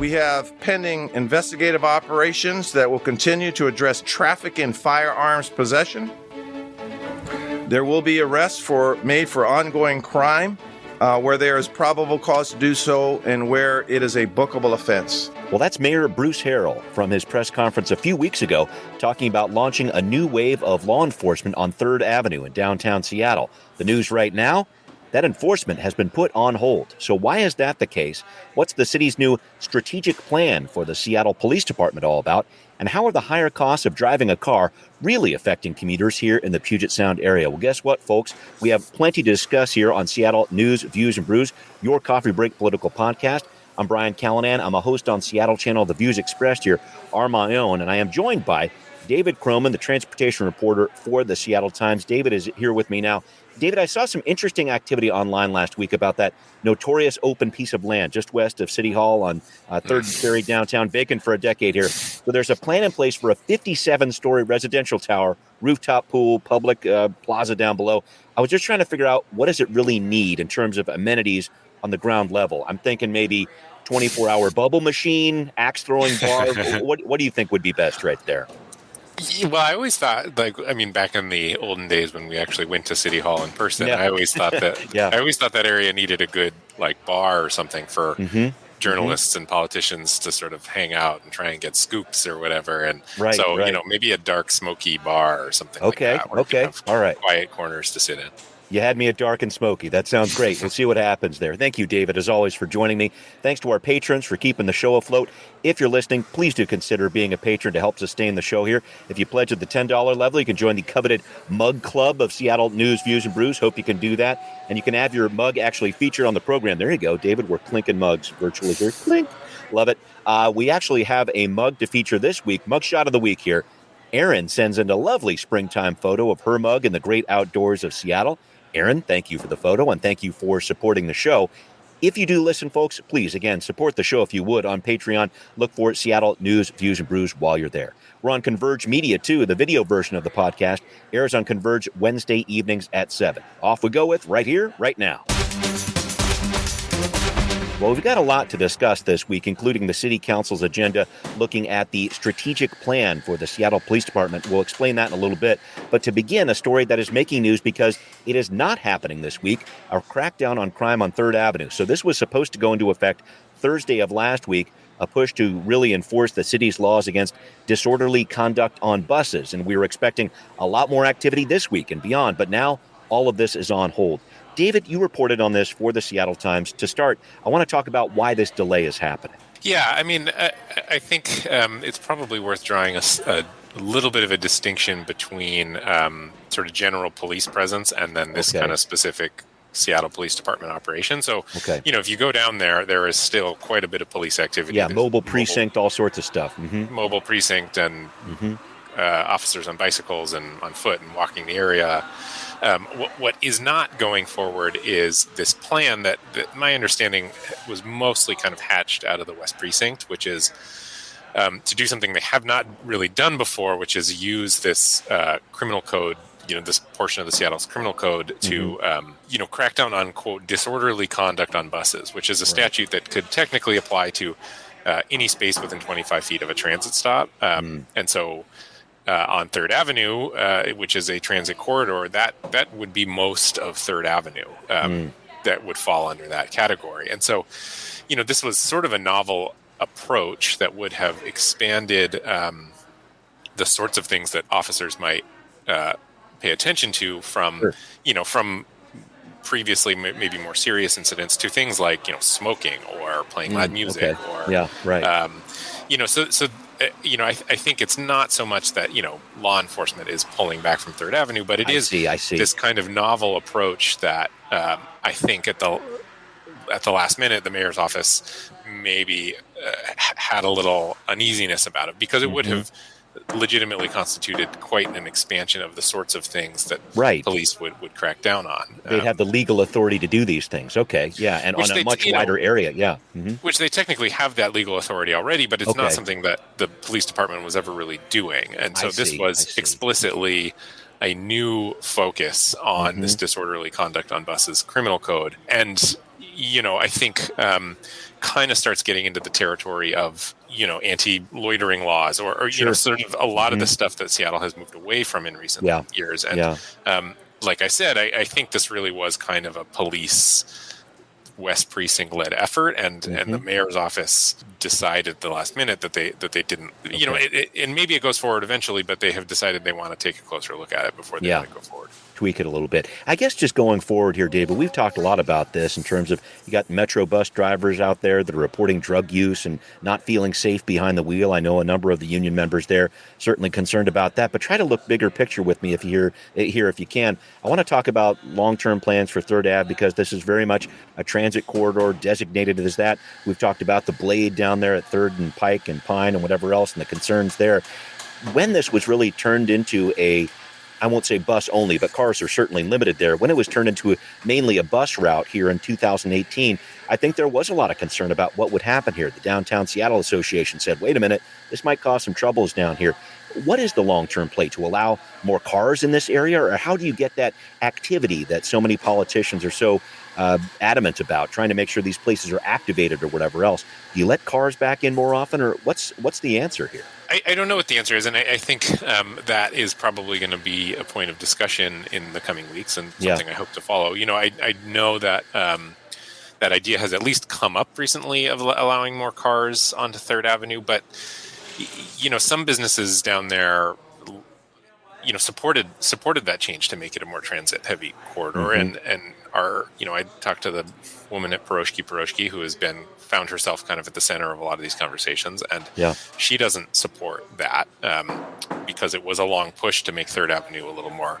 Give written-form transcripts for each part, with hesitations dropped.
We have pending investigative operations that will continue to address traffic in firearms possession. There will be arrests made for ongoing crime where there is probable cause to do so and where it is a bookable offense. Well, that's Mayor Bruce Harrell from his press conference a few weeks ago talking about launching a new wave of law enforcement on 3rd Avenue in downtown Seattle. The news right now, that enforcement has been put on hold. So why is that the case? What's the city's new strategic plan for the Seattle Police Department all about? And how are the higher costs of driving a car really affecting commuters here in the Puget Sound area? Well, guess what, folks? We have plenty to discuss here on Seattle News, Views, and Brews, your coffee break political podcast. I'm Brian Callanan. I'm a host on Seattle Channel. The views expressed here are my own, and I am joined by David Croman, the transportation reporter for the Seattle Times. David is here with me now. David, I saw some interesting activity online last week about that notorious open piece of land just west of City Hall on 3rd and Ferry downtown, vacant for a decade here. So there's a plan in place for a 57-story residential tower, rooftop pool, public plaza down below. I was just trying to figure out, what does it really need in terms of amenities on the ground level? I'm thinking maybe 24-hour bubble machine, axe-throwing bar. What do you think would be best right there? Well, I always thought, back in the olden days when we actually went to City Hall in person, I always thought that I always thought that area needed a good bar or something for journalists and politicians to sort of hang out and try and get scoops or whatever. And maybe a dark, smoky bar or something like that. Okay. All right. Quiet corners to sit in. You had me at dark and smoky. That sounds great. We'll see what happens there. Thank you, David, as always, for joining me. Thanks to our patrons for keeping the show afloat. If you're listening, please do consider being a patron to help sustain the show here. If you pledge at the $10 level, you can join the coveted Mug Club of Seattle News, Views, and Brews. Hope you can do that. And you can have your mug actually featured on the program. There you go, David. We're clinking mugs virtually here. Clink. Love it. We actually have a mug to feature this week. Mug shot of the week here. Erin sends in a lovely springtime photo of her mug in the great outdoors of Seattle. Erin, thank you for the photo, and thank you for supporting the show. If you do listen, folks, please, again, support the show if you would on Patreon. Look for Seattle News, Views, and Brews while you're there. We're on Converge Media, too. The video version of the podcast airs on Converge Wednesday evenings at 7. Off we go with right here, right now. Well, we've got a lot to discuss this week, including the City Council's agenda looking at the strategic plan for the Seattle Police Department. We'll explain that in a little bit. But to begin, a story that is making news because it is not happening this week, our crackdown on crime on 3rd Avenue. So this was supposed to go into effect Thursday of last week, a push to really enforce the city's laws against disorderly conduct on buses. And we were expecting a lot more activity this week and beyond. But now all of this is on hold. David, you reported on this for the Seattle Times. To start, I want to talk about why this delay is happening. Yeah, I mean, I think it's probably worth drawing a little bit of a distinction between sort of general police presence and then this kind of specific Seattle Police Department operation. So, if you go down there, there is still quite a bit of police activity. Yeah, mobile precinct, all sorts of stuff. Mobile precinct and officers on bicycles and on foot and walking the area. What is not going forward is this plan that my understanding was mostly kind of hatched out of the West Precinct, which is to do something they have not really done before, which is use this criminal code, this portion of the Seattle's criminal code to, crack down on, quote, disorderly conduct on buses, which is a statute that could technically apply to any space within 25 feet of a transit stop. And so on 3rd Avenue, which is a transit corridor, that would be most of 3rd Avenue that would fall under that category. And so, this was sort of a novel approach that would have expanded the sorts of things that officers might pay attention to from, from previously maybe more serious incidents to things like, smoking or playing loud music or, I think it's not so much that, law enforcement is pulling back from 3rd Avenue, but it is this kind of novel approach that I think at the last minute, the mayor's office maybe had a little uneasiness about it because it would have legitimately constituted quite an expansion of the sorts of things that police would crack down on. They'd have the legal authority to do these things. And on a much wider area, Which they technically have that legal authority already, but it's not something that the police department was ever really doing. And so this was explicitly a new focus on this disorderly conduct on buses criminal code. And I think kind of starts getting into the territory of, anti-loitering laws or Sure. sort of a lot of the stuff that Seattle has moved away from in recent years. And like I said, I think this really was kind of a police West Precinct led effort, and the mayor's office decided at the last minute that they didn't, and maybe it goes forward eventually, but they have decided they want to take a closer look at it before they let it go forward. Tweak it a little bit. I guess just going forward here, David, we've talked a lot about this in terms of you got Metro bus drivers out there that are reporting drug use and not feeling safe behind the wheel. I know a number of the union members there certainly concerned about that, but try to look bigger picture with me if you can. I want to talk about long-term plans for 3rd Ave because this is very much a transit corridor designated as that. We've talked about the blade down there at 3rd and Pike and Pine and whatever else and the concerns there. When this was really turned into I won't say bus only, but cars are certainly limited there. When it was turned into mainly a bus route here in 2018, I think there was a lot of concern about what would happen here. The Downtown Seattle Association said, wait a minute, this might cause some troubles down here. What is the long-term play? To allow more cars in this area? Or how do you get that activity that so many politicians are so adamant about, trying to make sure these places are activated or whatever else? Do you let cars back in more often? Or what's the answer here? I don't know what the answer is, and I think that is probably going to be a point of discussion in the coming weeks, and something I hope to follow. I know that that idea has at least come up recently of allowing more cars onto 3rd Avenue, but some businesses down there, supported that change to make it a more transit-heavy corridor, and are I talked to the woman at Piroshki, who has found herself kind of at the center of a lot of these conversations, and she doesn't support that because it was a long push to make 3rd Avenue a little more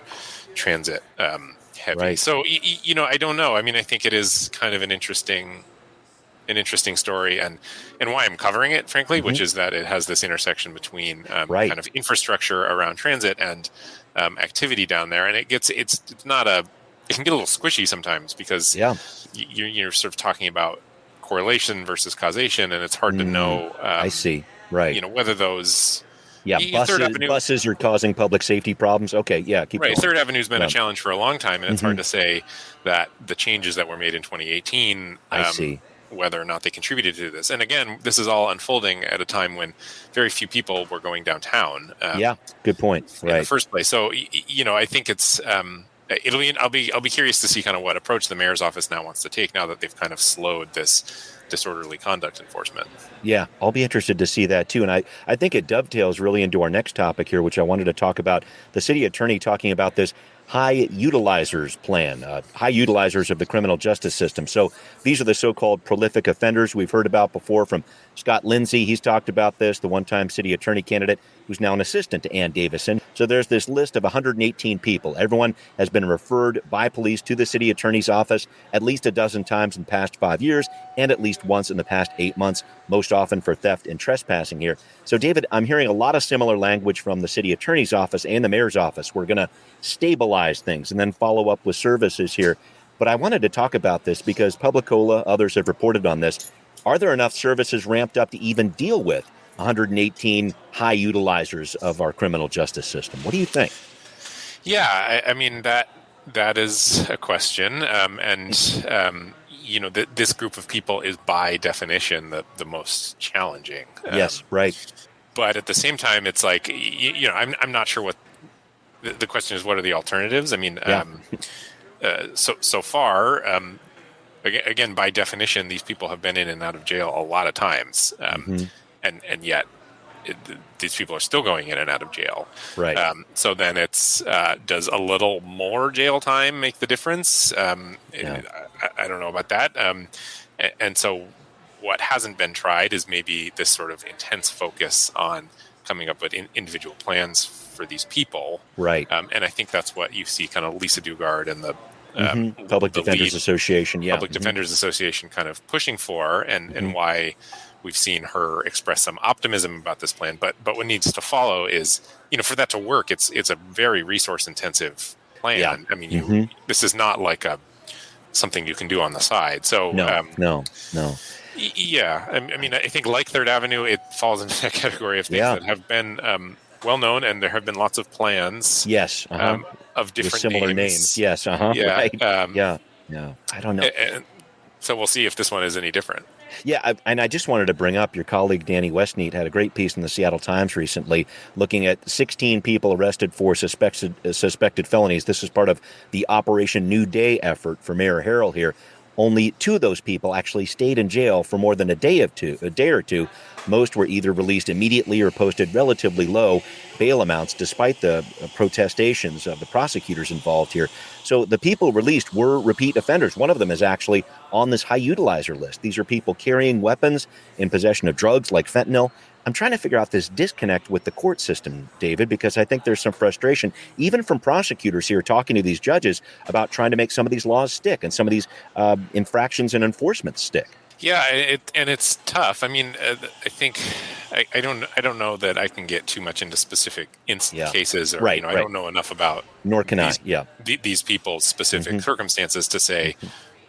transit heavy. Right. So I don't know. I mean, I think it is kind of an interesting story, and why I'm covering it, frankly, which is that it has this intersection between kind of infrastructure around transit and activity down there, and it can get a little squishy sometimes because you're sort of talking about correlation versus causation, and it's hard to know. I see. Right. Whether those. Buses are causing public safety problems. Okay, keep going. 3rd Avenue's been a challenge for a long time, and it's hard to say that the changes that were made in 2018. I see. Whether or not they contributed to this. And again, this is all unfolding at a time when very few people were going downtown. Good point. In the first place. So, I think it's I'll be curious to see kind of what approach the mayor's office now wants to take now that they've kind of slowed this disorderly conduct enforcement. Yeah, I'll be interested to see that too. And I think it dovetails really into our next topic here, which I wanted to talk about. The city attorney talking about this high utilizers plan, high utilizers of the criminal justice system. So these are the so-called prolific offenders we've heard about before from Scott Lindsay. He's talked about this, the one-time city attorney candidate who's now an assistant to Ann Davison. So there's this list of 118 people. Everyone has been referred by police to the city attorney's office at least a dozen times in the past 5 years and at least once in the past 8 months, most often for theft and trespassing here. So, David, I'm hearing a lot of similar language from the city attorney's office and the mayor's office. We're going to stabilize things and then follow up with services here. But I wanted to talk about this because Publicola, others have reported on this. Are there enough services ramped up to even deal with 118 high utilizers of our criminal justice system? What do you think? Yeah, I mean, that is a question. This group of people is by definition the most challenging. Yes, right. But at the same time, it's like, I'm not sure what the question is. What are the alternatives? I mean, so far, again, by definition, these people have been in and out of jail a lot of times, and yet these people are still going in and out of jail. Right. So then it's does a little more jail time make the difference? I don't know about that. And so what hasn't been tried is maybe this sort of intense focus on coming up with individual plans for these people. Right. And I think that's what you see kind of Lisa Dugard and the Public Defenders Association. Public Defenders Association kind of pushing for, and why we've seen her express some optimism about this plan. But what needs to follow is, for that to work, it's a very resource intensive plan. Yeah. I mean, this is not like something you can do on the side. So no. Yeah, I mean, I think like 3rd Avenue, it falls into that category of things that have been well known, and there have been lots of plans. Yes, of different with similar names. Yes, Yeah, right. I don't know. So we'll see if this one is any different. Yeah, and I just wanted to bring up your colleague Danny Westneat had a great piece in the Seattle Times recently looking at 16 people arrested for suspected felonies. This is part of the Operation New Day effort for Mayor Harrell here. Only 2 of those people actually stayed in jail for more than a day or two. Most were either released immediately or posted relatively low bail amounts, despite the protestations of the prosecutors involved here. So the people released were repeat offenders. One of them is actually on this high utilizer list. These are people carrying weapons, in possession of drugs like fentanyl. I'm trying to figure out this disconnect with the court system, David, because I think there's some frustration, even from prosecutors here talking to these judges about trying to make some of these laws stick and some of these infractions and enforcement stick. Yeah, it's tough. I mean, I think I don't know that I can get too much into specific cases, or I don't know enough about. Nor can these, I. Yeah, these people's specific circumstances to say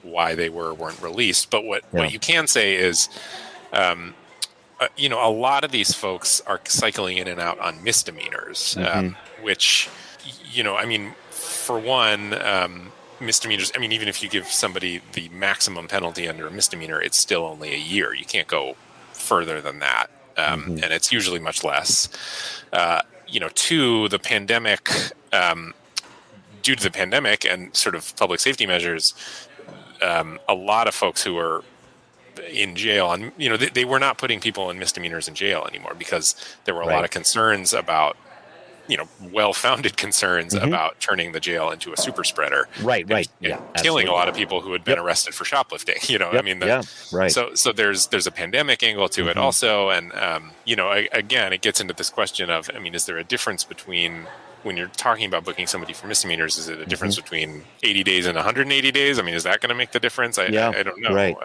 why they were or weren't released. But what you can say is, a lot of these folks are cycling in and out on misdemeanors, which, I mean, for one. Misdemeanors, I mean, even if you give somebody the maximum penalty under a misdemeanor, it's still only a year. You can't go further than that. And it's usually much less. 2, the pandemic, due to the pandemic and sort of public safety measures, a lot of folks who are in jail, and they were not putting people in misdemeanors in jail anymore because there were a lot of concerns about, well-founded concerns about turning the jail into a super spreader, and killing a lot of people who had been arrested for shoplifting. I mean, So there's a pandemic angle to it also, and again, it gets into this question of, I mean, is there a difference between, when you're talking about booking somebody for misdemeanors, is it a difference between 80 days and 180 days? I mean, is that going to make the difference? I don't know. Right.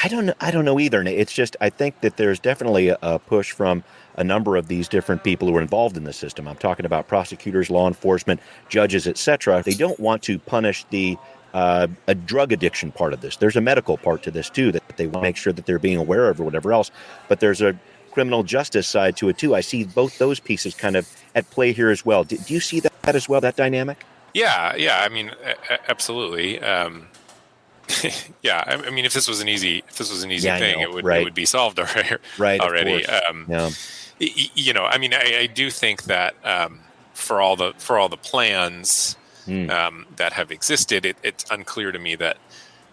I don't know either. It's just, I think that there's definitely a push from a number of these different people who are involved in the system. I'm talking about prosecutors, law enforcement, judges, etc. They don't want to punish the a drug addiction part of this. There's a medical part to this too, that they want to make sure that they're being aware of or whatever else. But there's a criminal justice side to it too. I see both those pieces kind of at play here as well. Do you see that as well, that dynamic? Yeah. I mean, absolutely. Yeah. I mean, if this was an easy thing, it would be solved already. I mean, I do think that for all the plans that have existed, it's unclear to me that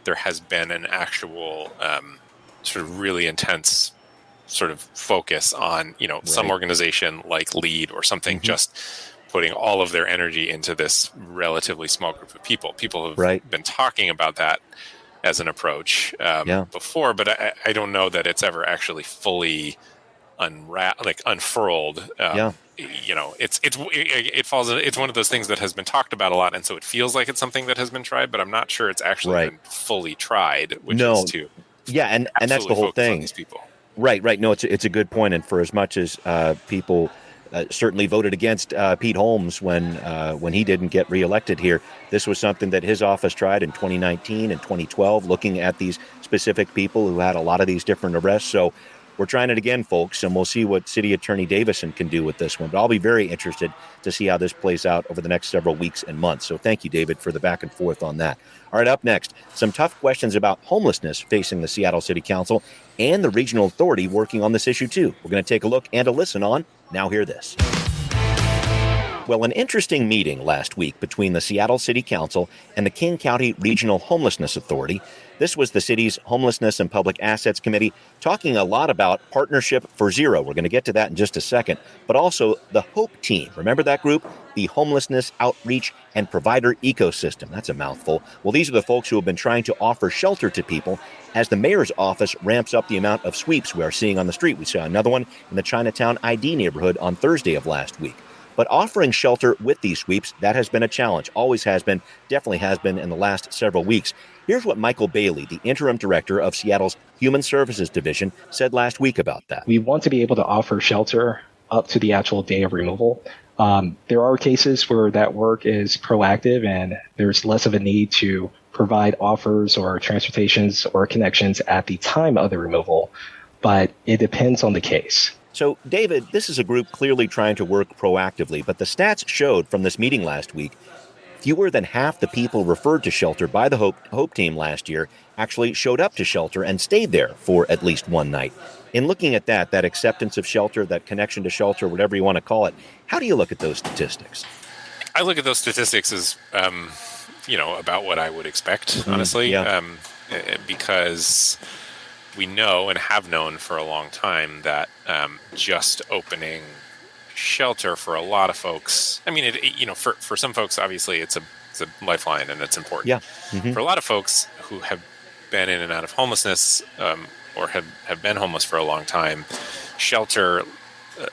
there has been an actual sort of really intense sort of focus on, some organization like LEAD or something just putting all of their energy into this relatively small group of people. People have been talking about that as an approach before, but I don't know that it's ever actually fully unfurled. It's one of those things that has been talked about a lot, and so it feels like it's something that has been tried, but I'm not sure it's actually been fully tried, which is to and that's the whole thing. These people. Right. No, it's a good point. And for as much as people certainly voted against Pete Holmes when he didn't get reelected here, this was something that his office tried in 2019 and 2012, looking at these specific people who had a lot of these different arrests. So we're trying it again, folks, and we'll see what City Attorney Davison can do with this one. But I'll be very interested to see how this plays out over the next several weeks and months. So thank you, David, for the back and forth on that. All right, up next, some tough questions about homelessness facing the Seattle City Council and the regional authority working on this issue, too. We're going to take a look and a listen on Now Hear This. Well, an interesting meeting last week between the Seattle City Council and the King County Regional Homelessness Authority. This was the city's Homelessness and Public Assets Committee talking a lot about Partnership for Zero. We're going to get to that in just a second. But also the HOPE team. Remember that group? The Homelessness Outreach and Provider Ecosystem. That's a mouthful. Well, these are the folks who have been trying to offer shelter to people as the mayor's office ramps up the amount of sweeps we are seeing on the street. We saw another one in the Chinatown ID neighborhood on Thursday of last week. But offering shelter with these sweeps, that has been a challenge. Always has been, definitely has been in the last several weeks. Here's what Michael Bailey, the interim director of Seattle's Human Services Division, said last week about that. We want to be able to offer shelter up to the actual day of removal. There are cases where that work is proactive and there's less of a need to provide offers or transportations or connections at the time of the removal, but it depends on the case. So, David, this is a group clearly trying to work proactively, but the stats showed from this meeting last week, fewer than half the people referred to shelter by the HOPE team last year actually showed up to shelter and stayed there for at least one night. In looking at that acceptance of shelter, that connection to shelter, whatever you want to call it, how do you look at those statistics? I look at those statistics as, about what I would expect, honestly, because we know and have known for a long time that just opening shelter for a lot of folks, I mean, for some folks, obviously, it's a lifeline and it's important. Yeah. For a lot of folks who have been in and out of homelessness or have been homeless for a long time,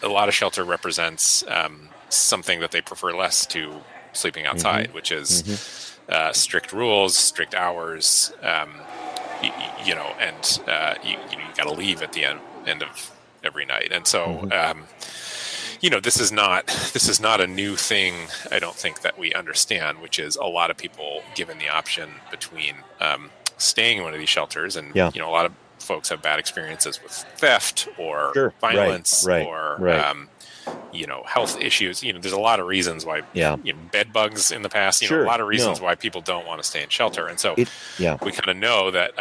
a lot of shelter represents something that they prefer less to sleeping outside, which is strict rules, strict hours, and you got to leave at the end of every night. And so, this is not a new thing, I don't think, that we understand, which is a lot of people given the option between staying in one of these shelters, and a lot of folks have bad experiences with theft or violence or health issues. There's a lot of reasons why bed bugs in the past, a lot of reasons why people don't want to stay in shelter. And so we kind of know that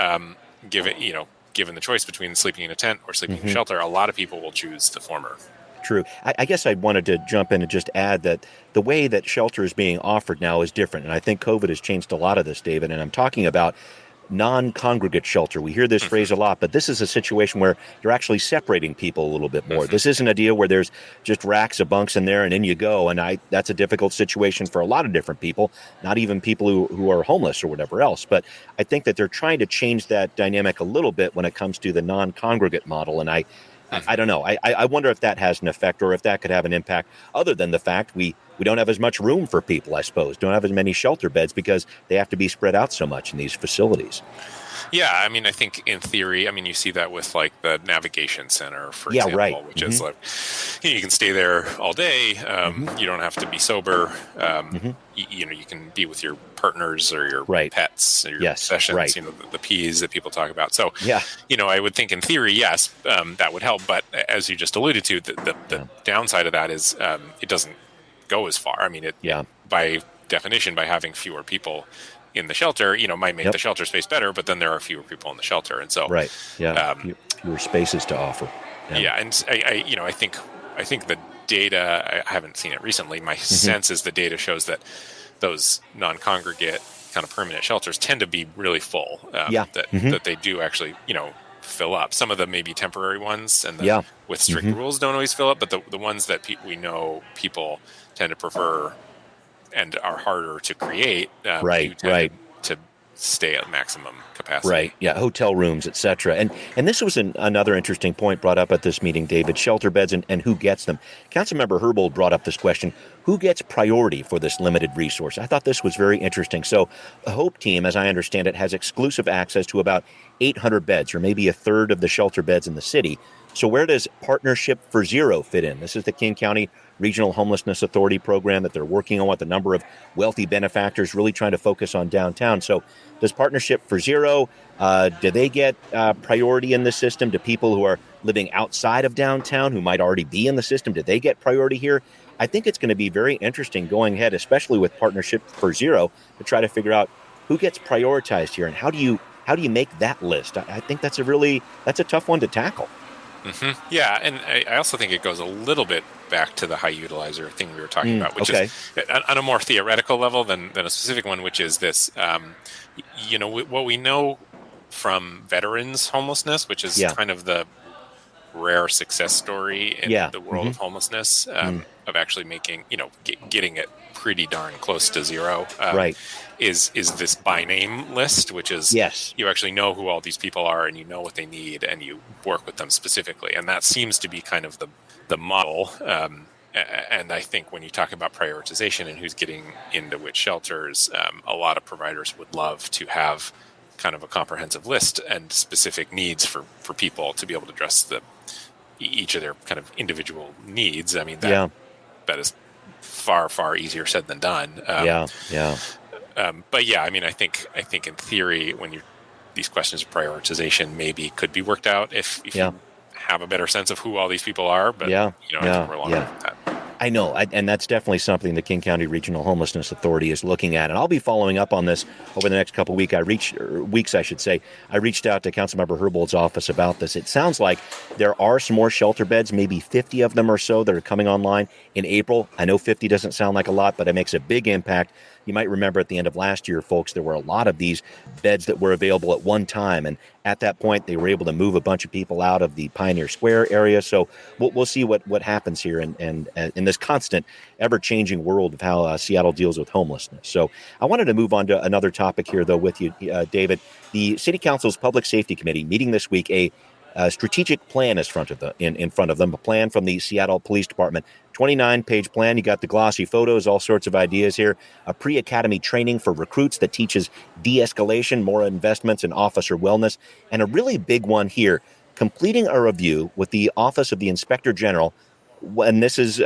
given the choice between sleeping in a tent or sleeping in shelter, a lot of people will choose the former. True. I guess I wanted to jump in and just add that the way that shelter is being offered now is different. And I think COVID has changed a lot of this, David. And I'm talking about non-congregate shelter. We hear this phrase a lot, but this is a situation where you're actually separating people a little bit more. This isn't a deal where there's just racks of bunks in there and in you go. And that's a difficult situation for a lot of different people, not even people who are homeless or whatever else. But I think that they're trying to change that dynamic a little bit when it comes to the non-congregate model. And I don't know. I wonder if that has an effect or if that could have an impact other than the fact we don't have as much room for people, I suppose. Don't have as many shelter beds because they have to be spread out so much in these facilities. Yeah, I mean, I think in theory, you see that with like the navigation center, for example, which is like, you can stay there all day. You don't have to be sober. You can be with your partners or your pets or your sessions, the P's that people talk about. So, I would think in theory, yes, that would help. But as you just alluded to, the downside of that is it doesn't go as far. I mean, by definition, by having fewer people in the shelter, might make the shelter space better, but then there are fewer people in the shelter, and so fewer spaces to offer. And I think the data, I haven't seen it recently. My sense is the data shows that those non-congregate kind of permanent shelters tend to be really full. That they do actually fill up. Some of them may be temporary ones, and with strict rules don't always fill up. But the ones that we know people tend to prefer and are harder to create, to stay at maximum capacity. Right. Yeah. Hotel rooms, etc. And this was another interesting point brought up at this meeting, David. Shelter beds and who gets them. Councilmember Herbold brought up this question: who gets priority for this limited resource? I thought this was very interesting. So, the Hope team, as I understand it, has exclusive access to about 800 beds, or maybe a third of the shelter beds in the city. So, where does Partnership for Zero fit in? This is the King County Regional Homelessness Authority program that they're working on with a number of wealthy benefactors, really trying to focus on downtown. So does Partnership for Zero, do they get priority in the system? Do people who are living outside of downtown who might already be in the system, do they get priority here? I think it's going to be very interesting going ahead, especially with Partnership for Zero, to try to figure out who gets prioritized here and how do you make that list? I think that's a tough one to tackle. Yeah, and I also think it goes a little bit back to the high utilizer thing we were talking about, which is on a more theoretical level than a specific one, which is this, what we know from veterans homelessness, which is kind of the rare success story in the world of homelessness, of actually making, getting it pretty darn close to zero, is this by name list, which is you actually know who all these people are and you know what they need and you work with them specifically. And that seems to be kind of the model. And I think when you talk about prioritization and who's getting into which shelters, a lot of providers would love to have kind of a comprehensive list and specific needs for people to be able to address each of their kind of individual needs. I mean, that is far, far easier said than done. But yeah, I mean, I think in theory, when these questions of prioritization maybe could be worked out if you have a better sense of who all these people are. But I think we're long enough with that. I know, and that's definitely something the King County Regional Homelessness Authority is looking at, and I'll be following up on this over the next couple of weeks. I reached out to Councilmember Herbold's office about this. It sounds like there are some more shelter beds, maybe 50 of them or so, that are coming online in April. I know 50 doesn't sound like a lot, but it makes a big impact. You might remember at the end of last year, folks, there were a lot of these beds that were available at one time. And at that point, they were able to move a bunch of people out of the Pioneer Square area. So we'll see what happens here and in this constant, ever-changing world of how Seattle deals with homelessness. So I wanted to move on to another topic here, though, with you, David. The City Council's Public Safety Committee meeting this week, a strategic plan is in front of them, a plan from the Seattle Police Department. 29-page plan. You got the glossy photos, all sorts of ideas here. A pre-academy training for recruits that teaches de-escalation, more investments in officer wellness, and a really big one here, completing a review with the Office of the Inspector General, and this is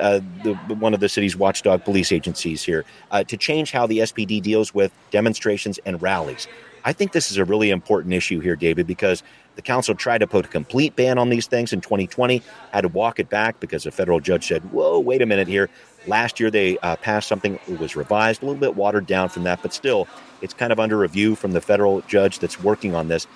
one of the city's watchdog police agencies here, to change how the SPD deals with demonstrations and rallies. I think this is a really important issue here, David, because the council tried to put a complete ban on these things in 2020, had to walk it back because a federal judge said, whoa, wait a minute here. Last year, they passed something that was revised, a little bit watered down from that, but still, it's kind of under review from the federal judge that's working on this.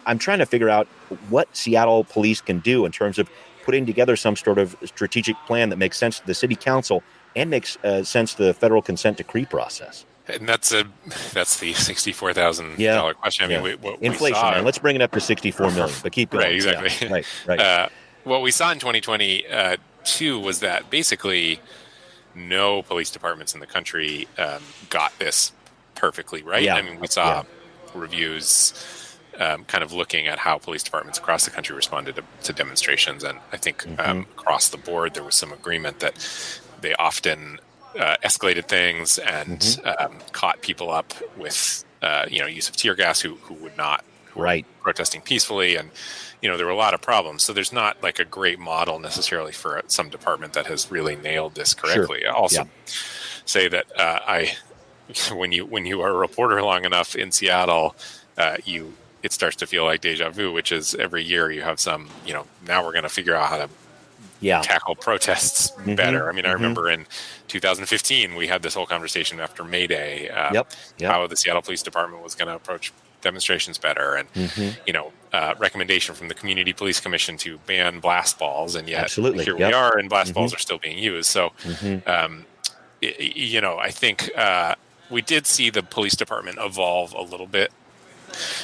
I'm trying to figure out what Seattle police can do in terms of putting together some sort of strategic plan that makes sense to the city council and makes sense to the federal consent decree process. And that's the $64,000 question. I mean, what inflation, we saw, man. Let's bring it up to $64 million, but keep going. Right, exactly. Yeah, right. What we saw in 2022 was that basically no police departments in the country got this perfectly right. Yeah. I mean, we saw reviews kind of looking at how police departments across the country responded to demonstrations, and I think across the board there was some agreement that they often escalated things and caught people up with use of tear gas who would not were protesting peacefully, and there were a lot of problems. So there's not like a great model necessarily for some department that has really nailed this correctly. Sure. I also say that when you are a reporter long enough in Seattle, it starts to feel like deja vu, which is every year you have some now we're going to figure out how to tackle protests better. I mean, I remember in 2015, we had this whole conversation after May Day, how the Seattle Police Department was going to approach demonstrations better, and recommendation from the Community Police Commission to ban blast balls, and yet here we are, and blast balls are still being used. So, I think we did see the police department evolve a little bit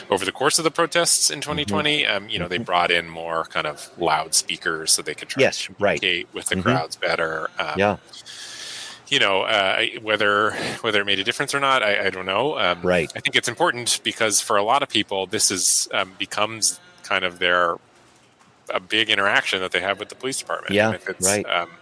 over the course of the protests in 2020. They brought in more kind of loudspeakers so they could try to communicate with the crowds better. Whether it made a difference or not, I don't know. I think it's important because for a lot of people, this is becomes kind of a big interaction that they have with the police department. And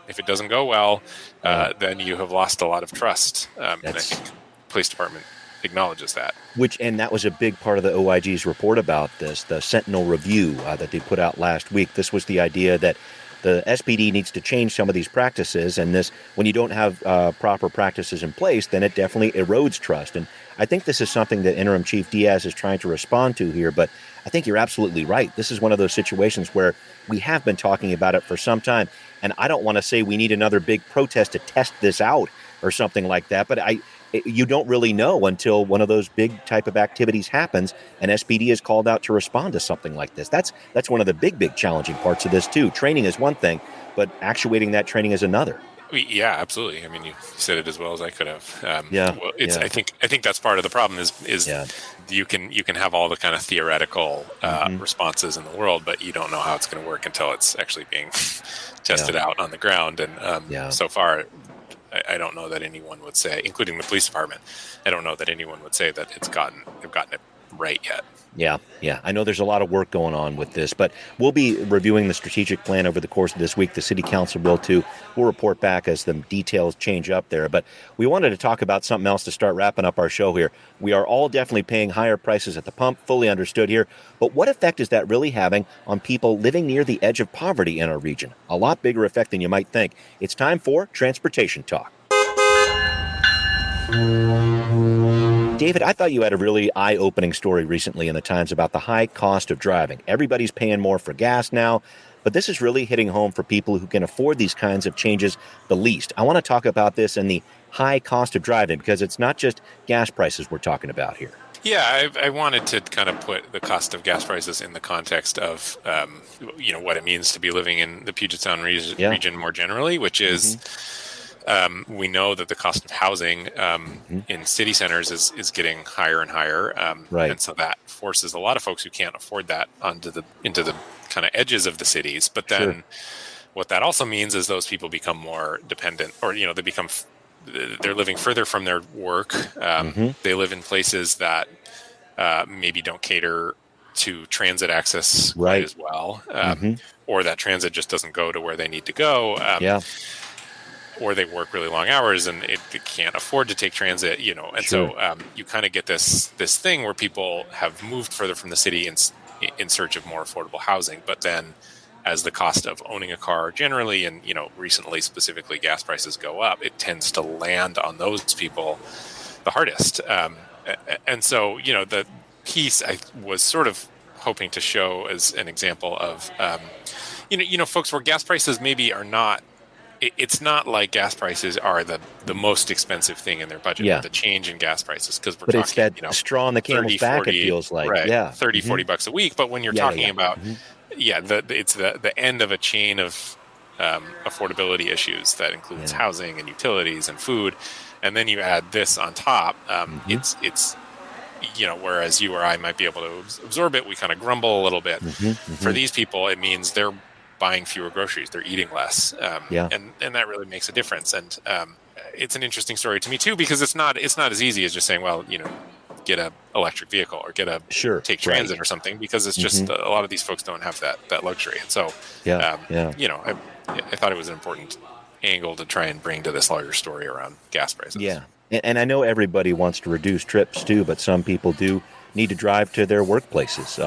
if it doesn't go well, then you have lost a lot of trust. And I think the police department acknowledges that. And that was a big part of the OIG's report about this, the Sentinel Review that they put out last week. This was the idea that the SPD needs to change some of these practices, and this, when you don't have proper practices in place, then it definitely erodes trust. And I think this is something that Interim Chief Diaz is trying to respond to here, but I think you're absolutely right. This is one of those situations where we have been talking about it for some time, and I don't want to say we need another big protest to test this out or something like that, but you don't really know until one of those big type of activities happens and SPD is called out to respond to something like this. That's one of the big challenging parts of this too. Training is one thing, but actuating that training is another. Yeah, absolutely. I mean, you said it as well as I could have. I think that's part of the problem is you can have all the kind of theoretical responses in the world, but you don't know how it's going to work until it's actually being tested out on the ground. And so far, I don't know that anyone would say, including the police department, I don't know that anyone would say that they've gotten it right yet. Yeah. I know there's a lot of work going on with this, but we'll be reviewing the strategic plan over the course of this week. The city council will too. We'll report back as the details change up there. But we wanted to talk about something else to start wrapping up our show here. We are all definitely paying higher prices at the pump, fully understood here. But what effect is that really having on people living near the edge of poverty in our region? A lot bigger effect than you might think. It's time for Transportation Talk. David, I thought you had a really eye-opening story recently in the Times about the high cost of driving. Everybody's paying more for gas now. but this is really hitting home for people who can afford these kinds of changes the least. I want to talk about this and the high cost of driving, because it's not just gas prices we're talking about here. Yeah, I wanted to kind of put the cost of gas prices in the context of, what it means to be living in the Puget Sound region more generally, which is we know that the cost of housing in city centers is getting higher and higher. And so that forces a lot of folks who can't afford that into the kind of edges of the cities. But then what that also means is those people become more dependent, or, they're living further from their work. They live in places that maybe don't cater to transit access quite as well, or that transit just doesn't go to where they need to go. Or they work really long hours and they can't afford to take transit, And so you kind of get this thing where people have moved further from the city in search of more affordable housing, but then as the cost of owning a car generally, and recently specifically gas prices go up, it tends to land on those people the hardest. And so the piece I was sort of hoping to show as an example of folks where gas prices maybe are not. It's not like gas prices are the most expensive thing in their budget. Yeah. The change in gas prices, because we're talking, it's that straw on the camel's back. It feels like, $30-$40 a week. But when you're talking about it's the end of a chain of affordability issues that includes housing and utilities and food, and then you add this on top. It's whereas you or I might be able to absorb it, we kind of grumble a little bit. For these people, it means they're buying fewer groceries, they're eating less, and that really makes a difference. And it's an interesting story to me too, because it's not as easy as just saying, well, get a electric vehicle or take transit or something, because it's just a lot of these folks don't have that luxury. And so I thought it was an important angle to try and bring to this larger story around gas prices. And I know everybody wants to reduce trips too, but some people do need to drive to their workplaces.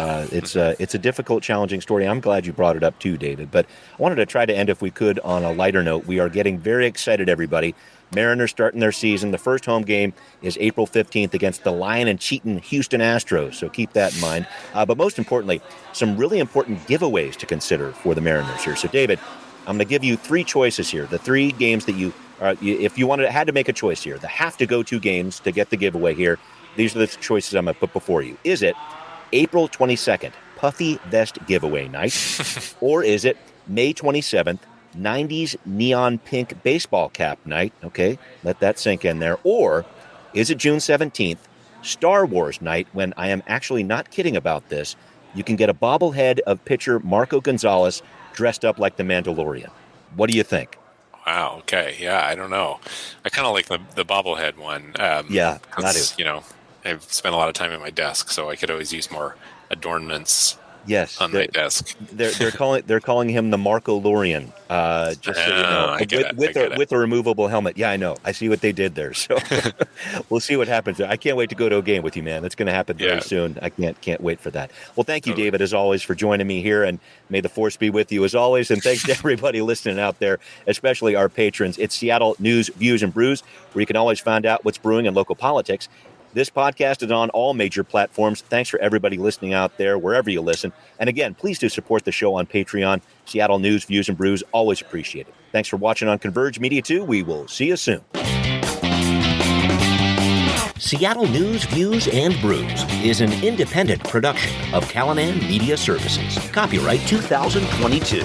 It's a difficult, challenging story. I'm glad you brought it up too, David. But I wanted to try to end, if we could, on a lighter note. We are getting very excited, everybody. Mariners starting their season. The first home game is April 15th against the Lion and Cheating Houston Astros, so keep that in mind. But most importantly, some really important giveaways to consider for the Mariners here. So, David, I'm going to give you three choices here. The three games that if you had to make a choice here, the have-to-go-to games to get the giveaway here, these are the choices I'm going to put before you. Is it April 22nd, Puffy Vest Giveaway Night? Or is it May 27th, 90s Neon Pink Baseball Cap Night? Okay, let that sink in there. Or is it June 17th, Star Wars Night, when I am actually not kidding about this, you can get a bobblehead of pitcher Marco Gonzalez dressed up like the Mandalorian. What do you think? Wow, okay, yeah, I don't know. I kind of like the bobblehead one. I've spent a lot of time at my desk, so I could always use more adornments on my desk. They're calling him the Marco-Lorian, just so you know, with a removable helmet. Yeah, I know. I see what they did there. So we'll see what happens. I can't wait to go to a game with you, man. That's going to happen very soon. I can't wait for that. Well, thank you, David, as always, for joining me here, and may the force be with you as always. And thanks to everybody listening out there, especially our patrons. It's Seattle News, Views, and Brews, where you can always find out what's brewing in local politics. This podcast is on all major platforms. Thanks for everybody listening out there, wherever you listen. And again, please do support the show on Patreon. Seattle News, Views, and Brews, always appreciate it. Thanks for watching on Converge Media 2. We will see you soon. Seattle News, Views, and Brews is an independent production of Callanan Media Services. Copyright 2022.